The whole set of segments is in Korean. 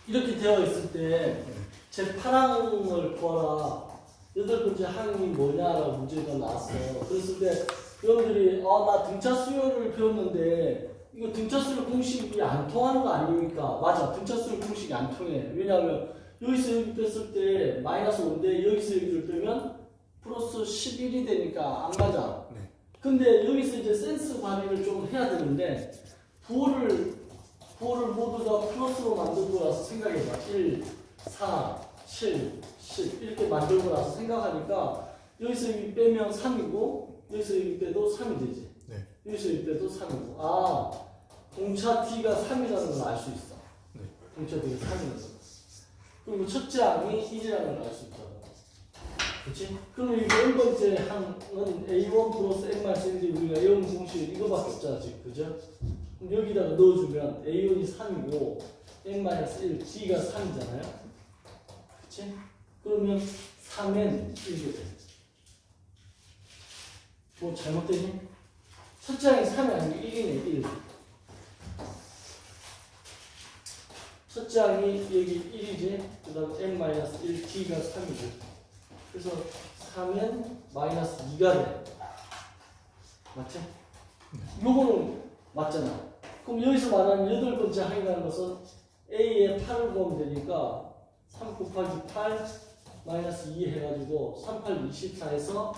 이렇게 되어 있을 때 제 파랑을 구하라. 8번째 항이 뭐냐라고 문제가 나왔어요. 그랬을 때 여러분들이 나 등차 수열을 배웠는데 이거 등차 수열 공식이 안 통하는 거 아닙니까? 맞아. 등차 수열 공식이 안 통해. 왜냐하면 여기서 여기 뺐을 때 마이너스 5인데 여기서 여기를 빼면 플러스 11이 되니까 안 맞아. 네. 근데 여기서 이제 센스 발휘를 좀 해야 되는데 부호를 모두 다 플러스로 만들고 나서 생각해봐. 1, 4, 7, 10 이렇게 만들고 나서 생각하니까 여기서 여기 빼면 3이고 여기서 여기 빼도 3이 되지. 네. 여기서 여기 빼도 3이고 공차 T가 3이라는 걸 알 수 있어. 네. 공차 T가 3이라는 거. 그리고 첫째 항이 1이라는 걸 알 수 있잖아. 그치? 그럼 이 맨 번째 항은 A1 플러스 N-N인데 우리가 A1 공식은 이거밖에 없잖아 지금. 그죠? 그럼 여기다가 넣어주면 A1이 3이고 N-1, D가 3이잖아요. 그치? 그러면 3N 1이 돼. 뭐 잘못되니? 첫째 항이 3이 아니고 1이네 1. 첫째 항이 여기 1이지. 그 다음 N-1, D가 3이지. 그래서 3N 마이너스 2가 돼. 맞지? 요거는 맞잖아. 그럼 여기서 말하는 8번째 항이라는 것은 A에 8을 구하면 되니까 3 곱하기 8 마이너스 2 해가지고 3, 8, 24에서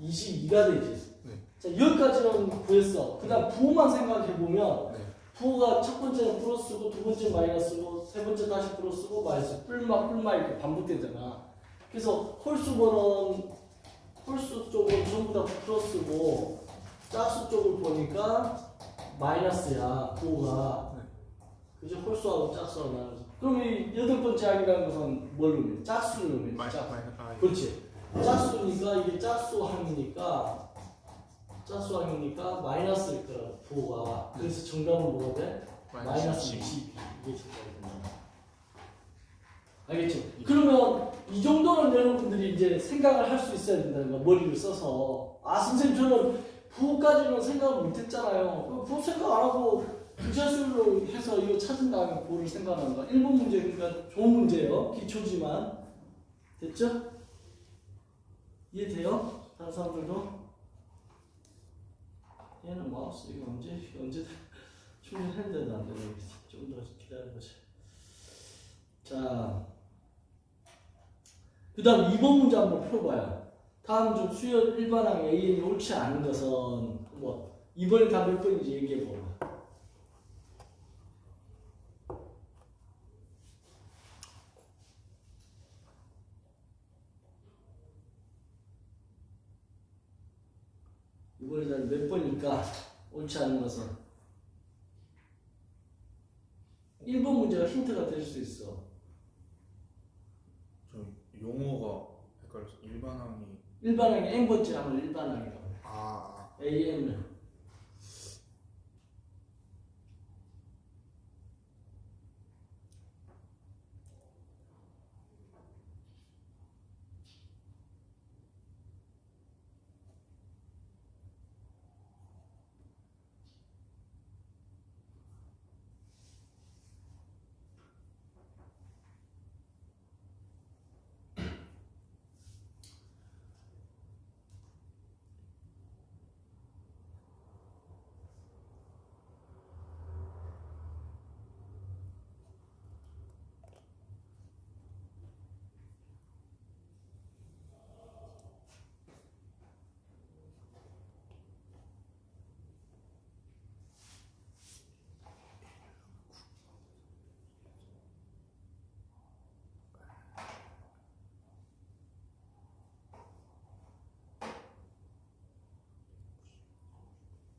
22가 되지. 네. 자, 여기까지는 구했어. 그 다음 부호만 생각해보면 네. 부호가 첫 번째는 플러스고 두 번째 마이너스고 세 번째 다시 플러스고 마이너스 뿔마 이렇게 반복되잖아. 그래서 홀수 쪽은 전부 다 플러스고 짝수 쪽을 보니까 마이너스야 부호가. 네. 그죠? 홀수하고 짝수하고 나눠서. 그럼 이 8번째 항이라는 것은 뭘 의미해? 짝수를 의미해. 그렇지. 짝수니까 이게 짝수항이니까 마이너스일 거라고 부호가. 그래서 정답은 뭐가 돼? 마이너스 22. 이게 정답이 된다. 알겠죠? 그러면 이 정도는 여러분들이 이제 생각을 할 수 있어야 된다는 거야. 머리를 써서. 선생님 저는 부호까지는 생각을 못 했잖아요. 부호 생각 안 하고 부자술로 해서 이거 찾은 다음에 부호를 생각하는 거야. 1번 문제 그러니까 좋은 문제예요. 기초지만. 됐죠? 이해돼요? 다른 사람들도? 얘는 마우스 이거 언제 충전했는데도 안 되네. 좀 더 기다려보자. 자, 그 다음 2번 문제 한번 풀어봐요. 다음 중 수열 일반항 AN이 옳지 않은 것은 뭐 2번에 답 몇 번인지 얘기해보라. 이번에 답 몇 번이니까 옳지 않은 것은 1번 문제가 힌트가 될 수 있어. 저 용어가 헷갈려서 일반항이 n번째 항을 일반항이라고 해. AN을.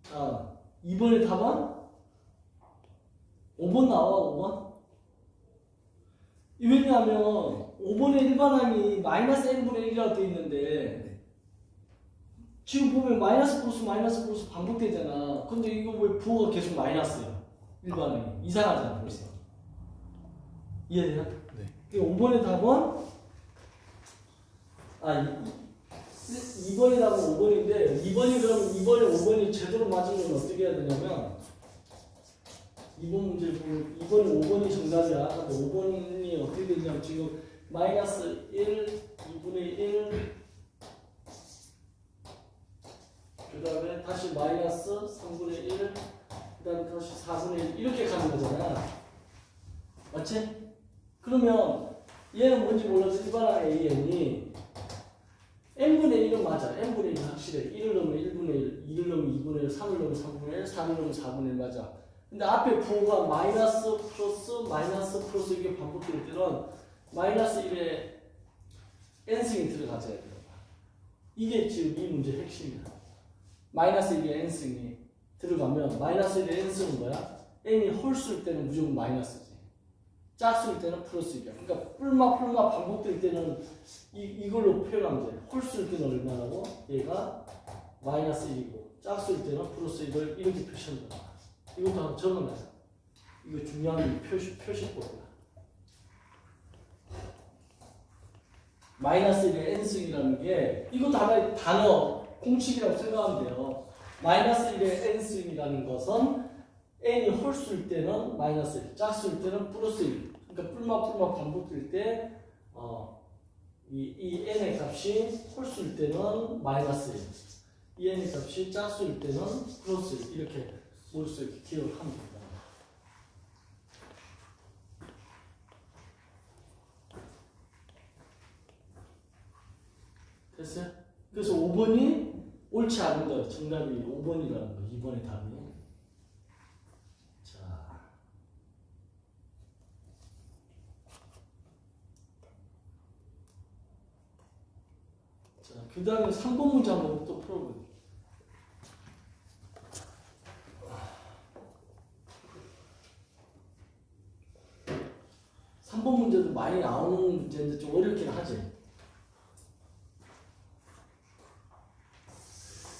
자, 2번의 답은 5번 나와. 5번. 왜냐하면 5번의 일반항이 마이너스 n분의 1이라고 되어 있는데 지금 보면 마이너스 플러스 반복되잖아. 근데 이거 왜 부호가 계속 마이너스야? 일반항이. 이상하잖아 벌써. 이해돼요? 네. 5번의 답은 2번이 답은 5번인데 2번이 그럼 2번에 5번이 제대로 맞으면 어떻게 해야 되냐면 2번 문제를 보면 2번, 5번이 정답이야. 근데 5번이 어떻게 되냐면 지금 마이너스 1, 2분의 1, 그 다음에 다시 마이너스 3분의 1, 그 다음에 다시 4분의 1 이렇게 가는 거잖아. 맞지? 그러면 얘는 뭔지 몰라도 일반항 AN이 n분의 1은 맞아. n분의 1은 확실해. 1을 넣으면 1분의 1, 2를 넣으면 2분의 1, 3을 넣으면 3분의 1, 4를 넣으면 4분의 1 맞아. 근데 앞에 부호가 마이너스 플러스 이게 반복될 때는 마이너스 1에 n승이 들어가져야 돼요. 이게 지금 이 문제의 핵심이야. 마이너스 1에 n승이 들어가면 마이너스 1에 n승은 뭐야? n이 홀수일 때는 무조건 마이너스지. 짝수일 때는 플러스 1이야. 그러니까 뿔마 반복될 때는 이걸로 표현하면 돼. 홀수일 때는 얼마라고? 얘가 마이너스 1이고 짝수일 때는 플러스 1을 이렇게 표시한다. 이것도 한번 적어놔요. 이거 중요한 표시법이야. 마이너스 1의 n승이라는 게 이것도 하나의 단어 공식이라고 생각하면 돼요. 마이너스 1의 n승이라는 것은 n이 홀수일 때는 마이너스 1, 짝수일 때는 플러스 1. 그러니까 뿔마 반복될 때 이 n의 값이 홀수일 때는 마이너스 1, 이 n의 값이 짝수일 때는 플러스 1 이렇게 머릿속에 기억을 하면 됩니다. 됐어요? 그래서 5번이 옳지 않은 거예요. 정답이 5번이라는 거. 2번의 답이. 자, 그 다음에 3번 문제 한번 또 풀어볼게요. 문제도 많이 나오는 문제인데 좀 어렵긴 하지.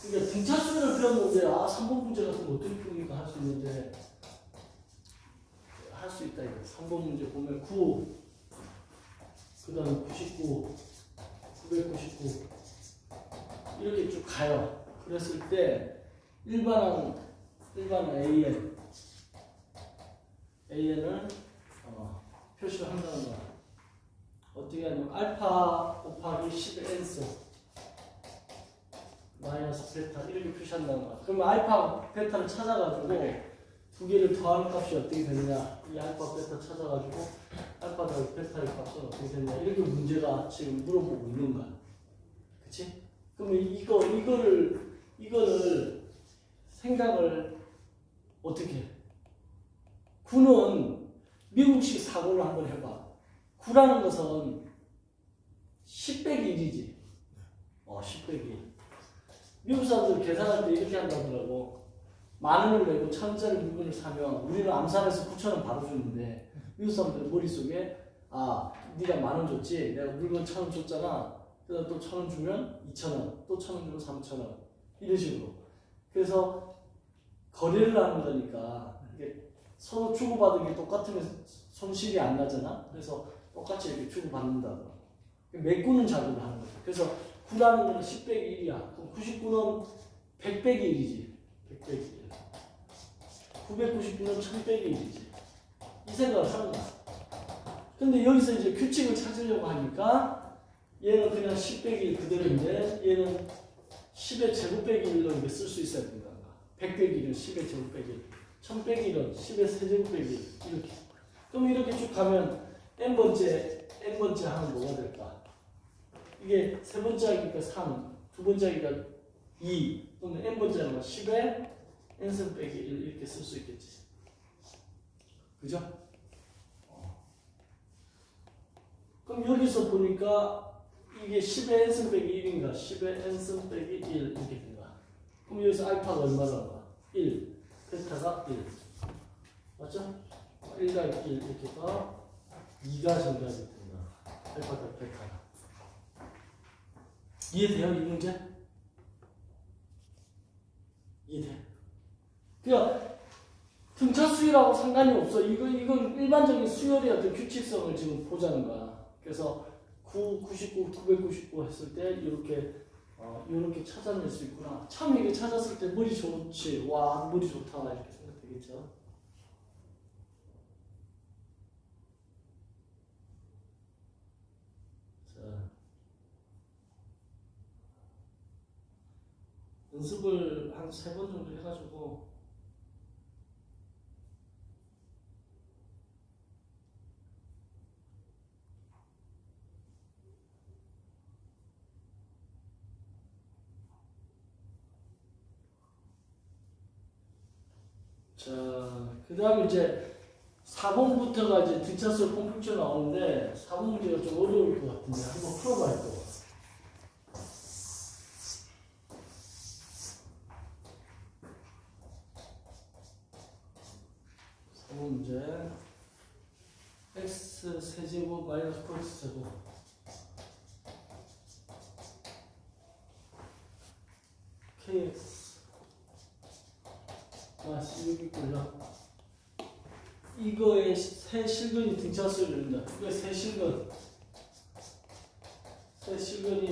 그러니까 등차수를 배웠는데 3번 문제 같은 거 어떻게 풀니까 할 수 있는데 할 수 있다 이거. 3번 문제 보면 9, 그 다음에 99, 999 이렇게 쭉 가요. 그랬을 때 일반항 AN을 표시를 한다는 거야. 어떻게 하냐면 알파 곱하기 10의 n승 마이너스 베타 이렇게 표시한다는 거야. 그러면 알파 베타를 찾아가지고 두 개를 더하는 값이 어떻게 되느냐, 이 알파 베타 찾아가지고 알파 더하기 베타의 값은 어떻게 되느냐 이렇게 문제가 지금 물어보고 있는 거야. 그치? 그러면 이거를 생각을 어떻게 해? 9는 미국식 사고를 한번 해봐. 9라는 것은 10 빼기 1이지. 10 빼기 1. 미국 사람들 계산할 때 이렇게 한다더라고. 10,000원을 내고 1,000원짜리 물건을 사면 우리는 암산해서 9,000원 바로 주는데 미국 사람들 머릿속에 네가 10,000원 줬지? 내가 물건 1,000원 줬잖아. 그다음 또 1,000원 주면 2,000원, 또 1,000원 주면 3,000원 이런 식으로. 그래서 거래를 하는 거니까 이게 서로 주고받은 게 똑같으면 손실이 안 나잖아. 그래서 똑같이 이렇게 주고받는다고. 메꾸는 작업을 하는 거죠. 그래서 9라는 건 10 빼기 1이야. 그럼 99는 100 빼기 1이지. 100 빼기 1. 999는 1000 빼기 1이지. 이 생각을 하는 거야. 근데 여기서 이제 규칙을 찾으려고 하니까 얘는 그냥 10 빼기 1 그대로인데 얘는 10의 제곱 빼기 1로 이렇게 쓸 수 있어야 된다. 100 빼기 1은 10의 제곱 빼기 1. 1000 빼기 1은 10의 세제곱 빼기 1. 이렇게. 그럼 이렇게 쭉 가면 n번째 하면 뭐가 될까? 이게 세 번째 하기가 3, 두 번째 하기가 2, 그러면 n번째 하면 10에 n승 빼기 1 이렇게 쓸 수 있겠지. 그죠? 그럼 여기서 보니까 이게 10의 n승 빼기 1인가 10의 n승 빼기 1 이렇게 된 거야. 그럼 여기서 알파가 얼마나? 1, 베타가 1. 맞죠? 1 더하기 1 이렇게 해서 2가 정답이 된다. 알파 더하기 베타가. 이해돼요? 이 문제? 이해돼? 그러니까 등차 수열하고 상관이 없어. 이건 일반적인 수열의 어떤 규칙성을 지금 보자는 거야. 그래서 99 했을 때 이렇게 찾아낼 수 있구나. 참 이게 찾았을 때 머리 좋지. 와, 머리 좋다. 이렇게 생각되겠죠. 연습을 한 3번 정도 해가지고 자, 그 다음에 이제 4번부터가 이제 등차수 폼픽처 나오는데 4번 문제가 좀 어려울 것 같은데 한번 풀어봐야 돼. 4번 문제 x 세제곱 마이너스 4x 제곱 kx 여기 있군요. 이거의 세 실근이 등차수를 이룬다. 이거 세 실근이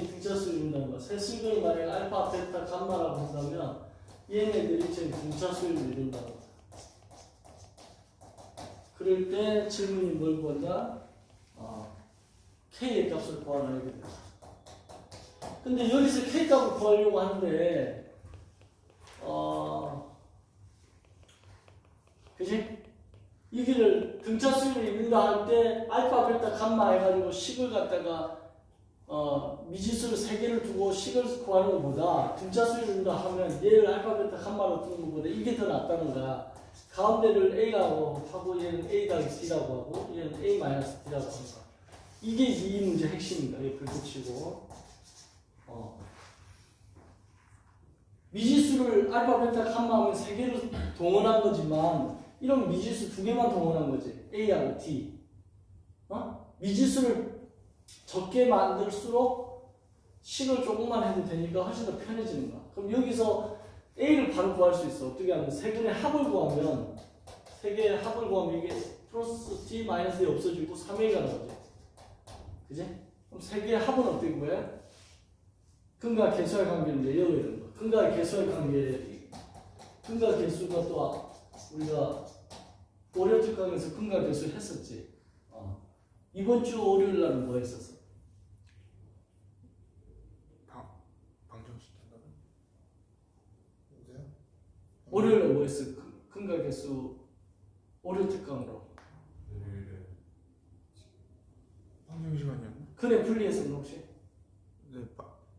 등차수를 이룬다는 거야. 세 실근이 만약 알파, 베타, 감마라고 한다면 얘네들이 지금 등차수를 이룬다는 거야. 그럴 때 질문이 뭘 구한다? K의 값을 구하라 이렇게 돼. 근데 여기서 K 값을 구하려고 하는데 그지? 여기를 등차수를 이룬다 할 때 알파, 베타, 감마 해가지고 식을 갖다가 미지수를 3개를 두고 식을 구하는 것보다 등차수를 이룬다 하면 얘를 알파, 베타, 감마로 두는 것보다 이게 더 낫다는 거야. 가운데를 A라고 하고 얘는 A 더하기 D라고 하고 얘는 A 마이너스 D라고 하는 거야. 이게 이 문제 핵심입니다. 이거 불붙이고 미지수를 알파, 베타, 감마 하면 3개를 동원한 거지만 이런 미지수 2개만 동원한 거지. A하고 D. 미지수를 적게 만들수록 식을 조금만 해도 되니까 훨씬 더 편해지는 거야. 그럼 여기서 A를 바로 구할 수 있어. 어떻게 하면 세근의 합을 구하면 이게 플러스 D 마이너스 D 없어지고 3A가 나오지. 그지? 그럼 세 개의 합은 어떻게 구해? 근과 개수의 관계를 외워야 되는 거야. 근과 개수의 관계, 근과 개수가 또 우리가 월요 특강에서 근과 개수 했었지. 이번 주 월요일 날은 뭐 했었어? 방정식한다고? 월요일에 뭐 했어? 근과 개수 월요 특강으로. 방정식 아니야? 근에 분리했었나 혹시? 네,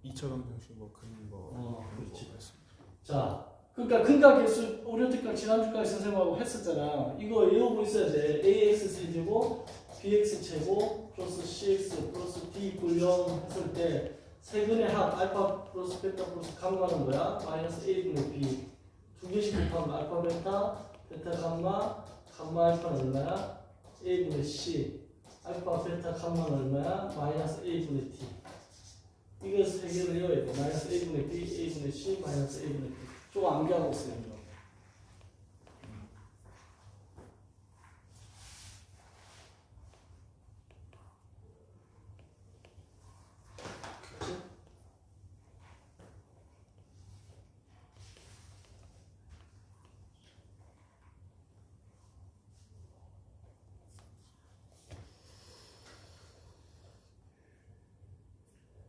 2차 방정식 뭐 그런 거. 그렇지. 했습니다. 자, 그러니까 근과 개수 월요 특강 지난주까지 선생님하고 했었잖아. 이거 외우고 있어야 돼. ax 세제곱 bx 제곱 플러스 cx 플러스 d = 0 했을 때 세근의 합 알파 플러스 베타 플러스 감마는 뭐야? 마이너스 a분의 b. 두 개씩 곱하면 알파 베타, 베타 감마, 감마 알파는 얼마야? a분의 c. 알파 베타 감마는 얼마야? 마이너스 a분의 t. 이거 세 개를 외워야 돼. 마이너스 a분의 b, a분의 c, 마이너스 a분의 b. 조금 암기하고 있어요. 이거.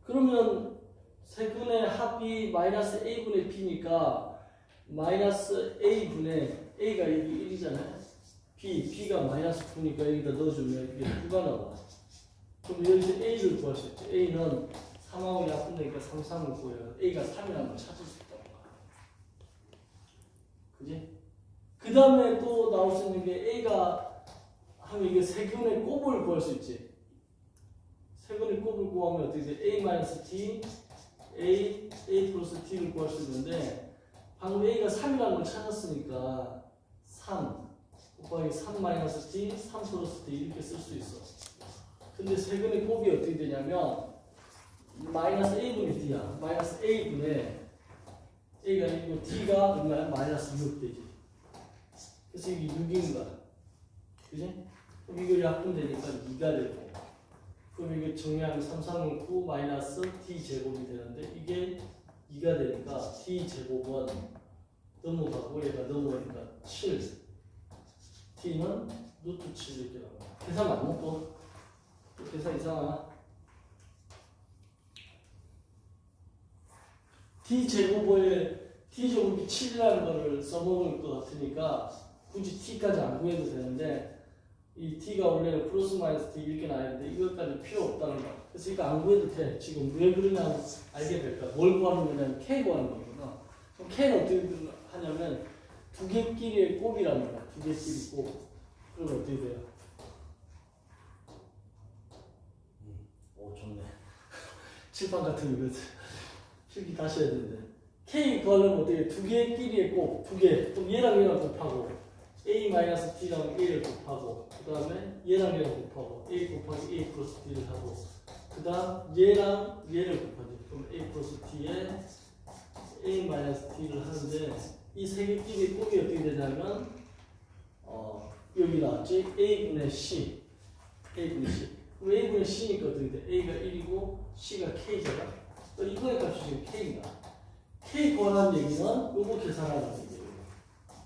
그러면 세근의 합이 마이너스 a분의 b니까 마이너스 a분의 a가 여기 1이잖아요. b가 마이너스 9니까 여기다 넣어주면 이게 9가 나와. 그럼 여기서 a를 구할 수 있죠. a는 3하고 약분되니까 3, 3을 구해요. a가 3이라는 걸 찾을 수 있다는 거야. 그지? 그 다음에 또 나올 수 있는 게 a가 하면 이게 세근의 곱을 구할 수 있지. 세근의 곱을 구하면 어떻게 돼? a-t, a 플러스 t를 구할 수 있는데 방금 a가 3이라는 걸 찾았으니까 3 곱하기 3-t, 3 플러스 t 이렇게 쓸 수 있어. 근데 세근의 곱이 어떻게 되냐면 마이너스 a분의 d야. 마이너스 a분의 a가 아니고 t가 얼마야? 마이너스 6 되지. 그래서 이게 6인 거야. 그지? 그럼 이거 약분되니까 2가 되고 그럼 이게 정리하면 3, 3은 9 마이너스 t 제곱이 되는데 이게 2가 되니까 t 제곱은 넘어가고 얘가 넘어가니까 7 t는 루트 7 이렇게 나와. 계산 맞나 또? 계산 이상하나? t 제곱을 t제곱이 7이라는 거를 써먹을 것 같으니까 굳이 t까지 안 구해도 되는데 이 t가 원래 플러스 마이너스 t 이렇게 나왔는데 이것까지 필요 없다는 거. 그래서 이거 안 구해도 돼. 지금 왜 그러냐면 알게 될 거야. 뭘 구하는 거냐면 k 구하는 거구나. 그럼 k는 어떻게 하냐면 두 개끼리의 곱이라는 거야. 두 개끼리 곱. 그럼 어떻게 돼요? 오 좋네. 칠판 같은 거 필기 다시 해야 되는데 k 구하려면 어떻게 두 개끼리의 곱, 두 개. 그럼 얘랑 곱하고 a-t랑 a를 곱하고 그 다음에 얘랑 곱하고 a 곱하기 a 플러스 t를 하고 그 다음 얘랑 얘를 곱하지. 그럼 a 플러스 t에 a-t를 하는데 이 세 개끼리 곱이 어떻게 되냐면 여기 나왔지? a분의 c 그럼 a분의 c니까 어떻게 돼? a가 1이고 c가 k잖아. 이거의 값이 지금 k인가? k 구하라는 얘기는 요거 계산하라는 얘기예요.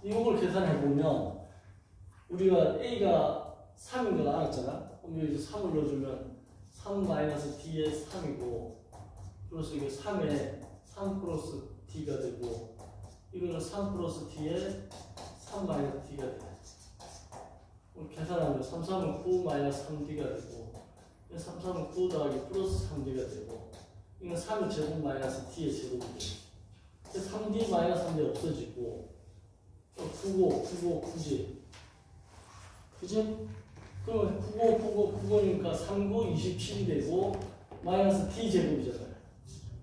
이걸 계산해보면 우리가 a가 3인 걸 알았잖아. 그럼 여기서 3을 넣어주면 3-d에 3이고 플러스 이게 3에 3 플러스 d가 되고 이거는 3 플러스 d에 3-d가 돼. 계산하면 3, 3은 9 마이너스 3d가 되고 3, 3은 9 더하기 플러스 3d가 되고 이건 3의 제곱 마이너스 d의 제곱이 돼. 3d 마이너스 3d 없어지고 9지? 그러면 9니까 39, 27이 되고 마이너스 d 제곱이잖아요.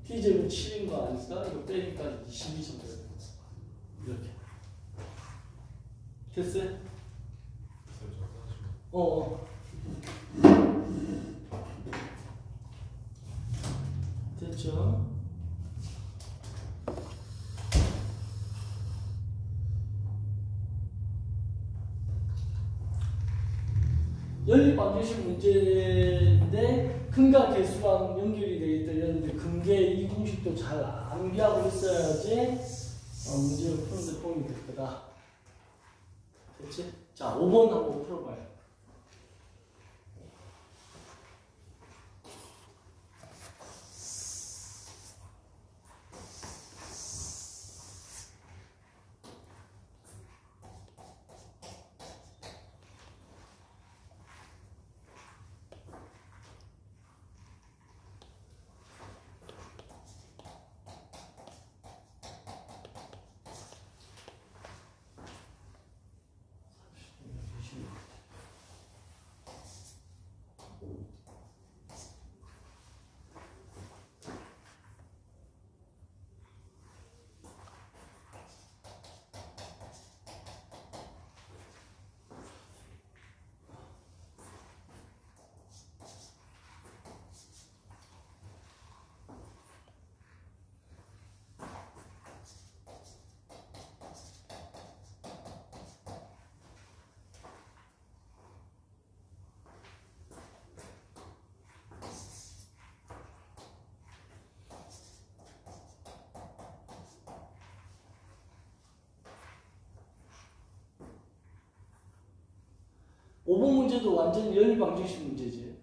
d 제곱 7인 거 아니까 이거 빼니까 22 정도 되는 거. 이렇게 됐어요? 됐죠? 연립방정식 문제인데 근과 개수랑 연결이 되어 있다는데 근계 이 공식도 잘 암기하고 있어야지 문제를 푸는데 도움이 될 거다. 됐지? 자, 5번 한번 풀어봐요. 오 번 문제도 완전 연립방정식 문제지.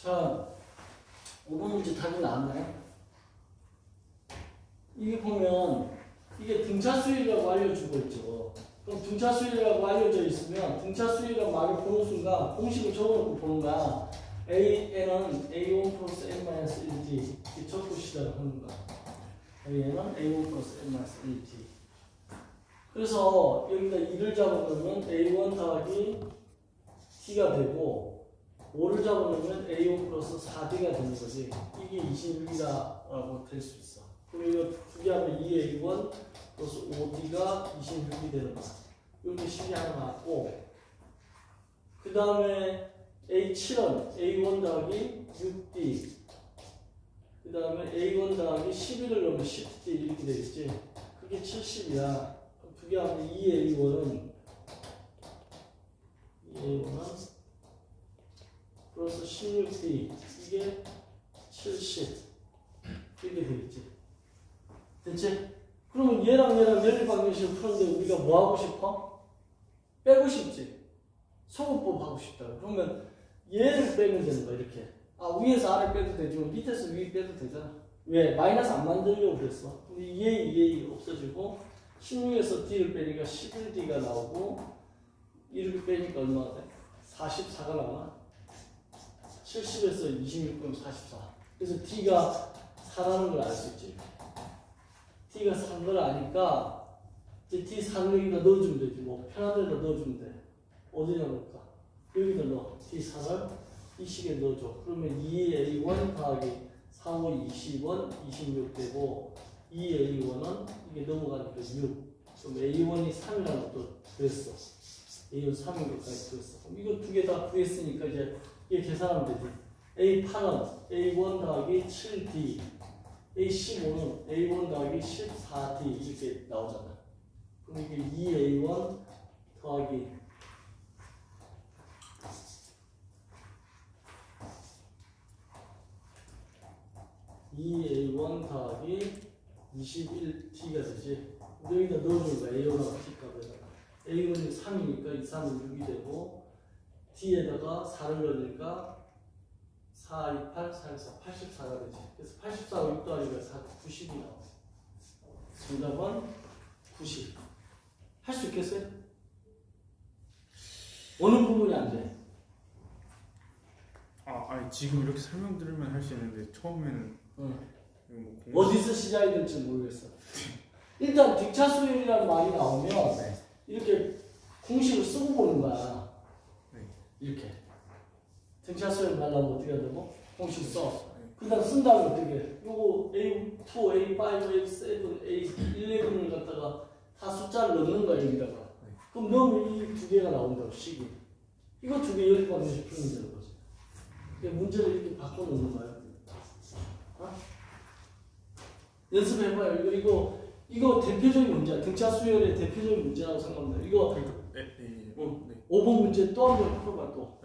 자, 5번 문제 답이 나왔나요? 이게 보면 이게 등차 수위라고 알려주고 있죠. 그럼 등차 수위라고 알려져 있으면 등차 수위라고 말을 보는 순간 공식을 적어놓고 보는 거야. A는 A1 플러스 N-1D 이렇게 적고 시작을 하는 거야. A는 A1 플러스 N-1D. 그래서 여기다 2를 잡아놓으면 A1 더하기 T가 되고 5를 잡아놓으면 A5 플러스 4D가 되는 거지. 이게 26이다라고 될 수 있어. 그럼 이거 두 개 하면 2A1 플러스 5D가 26이 되는 거야. 이렇게 식이 하나 나왔고, 그 다음에 A7은 A1 더하기 6D, 그 다음에 A1 더하기 11을 넣으면 10D 이렇게 되겠지. 그게 70이야. 두 개 하면 2A1은 플러스 16D 이게 70 이렇게 되겠지. 됐지? 그러면 얘랑 연립방정식을 푸는데 우리가 뭐 하고 싶어? 빼고 싶지. 소분법 하고 싶다. 그러면 얘를 빼면 되는 거야. 이렇게. 아, 위에서 아래 빼도 되지만 밑에서 위 빼도 되잖아. 왜? 마이너스 안 만들려고 그랬어. 근데 2A 없어지고 16에서 D를 빼니까 11D가 나오고 이렇게 빼니까 얼마가 돼? 44가 나와. 70에서 26 빼면 44. 그래서 D가 4라는 걸 알 수 있지. D가 4인 걸 아니까 이제 D 4를 여기다 넣어주면 되지. 뭐 편한 데다 넣어주면 돼. 어디다 넣을까? 여기다 넣어. D 4를 이 식에 넣어줘. 그러면 2A1 더하기 4, 5, 20원 26 되고 2A1은 이게 넘어가니까 6. 그럼 A1이 3이라는 것도 그랬어. A1 3인 것까지 그랬어. 그럼 이거 두 개 다 구했으니까 이제 이게 계산하면 되지. A8은 A1 더하기 7D, A15는 A1 더하기 14D 이렇게 나오잖아. 그럼 이게 2A1 더하기 2A1 더하기 21T가 되지. 여기다 넣어주는 거야. A1하고 T 값에다가. A1이 3이니까 2, 3은 6이 되고 T에다가 4를 넣으니까 4, 2, 8, 4, 4, 84가 되지. 그래서 84와 6 더하기가 90이 나와. 정답은 90. 할 수 있겠어요? 어느 부분이 안 돼? 아니 지금 이렇게 설명 들으면 할 수 있는데 처음에는 뭐 어디서 시작이 될지 모르겠어. 일단 등차수열이라는 말이 나오면 이렇게 공식을 쓰고 보는 거야. 이렇게 등차수열 말하면 어떻게 한다고? 공식 써. 그 다음 쓴 다음에 어떻게 해? 요거 A2, A5, A7, A11을 갖다가 다 숫자를 넣는 거야 여기다가. 그럼 넣으면 이 두 개가 나온다고 식이. 이거 두 개 연립방정식 풀면 되는 거지. 문제를 이렇게 바꿔놓는 거야. 어? 연습해봐요. 이거 대표적인 문제야. 등차 수열의 대표적인 문제라고 생각합니다. 이거 5번 문제 또 한 번 풀어봐 또.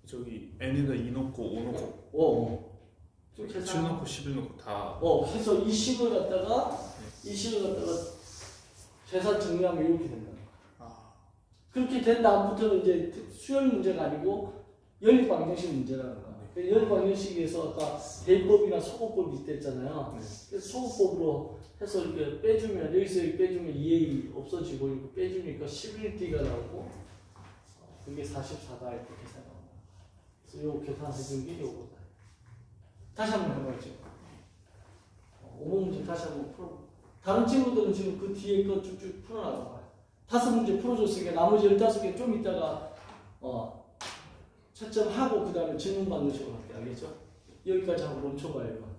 저기 n에다 2 넣고 5 넣고 7 넣고 11 넣고 다. 해서 이 식을 갖다가 계산 정리하면 이렇게 된다. 그렇게 된 다음부터는 이제 수열 문제가 아니고 연립방정식 문제라는 거야. 연립방정식에서 아까 대입법이나 소급법이 있댔잖아요. 그래서 소급법으로 해서 이렇게 빼주면 여기서 이렇게 빼주면 2A 없어지고 이렇게 빼주니까 11D가 나오고 그게 44다 이렇게 계산 나온다. 그래서 요 계산해준 게 요거다. 다시 한번 해봐야죠. 5번 문제 다시 한번 풀어. 다른 친구들은 지금 그 뒤에 거 쭉쭉 풀어놔서 봐요. 5문제 풀어줬으니까 나머지 15개 좀 이따가 채점하고 그 다음에 질문 받는 식으로 할게요. 알겠죠? 여기까지 하고 멈춰봐요.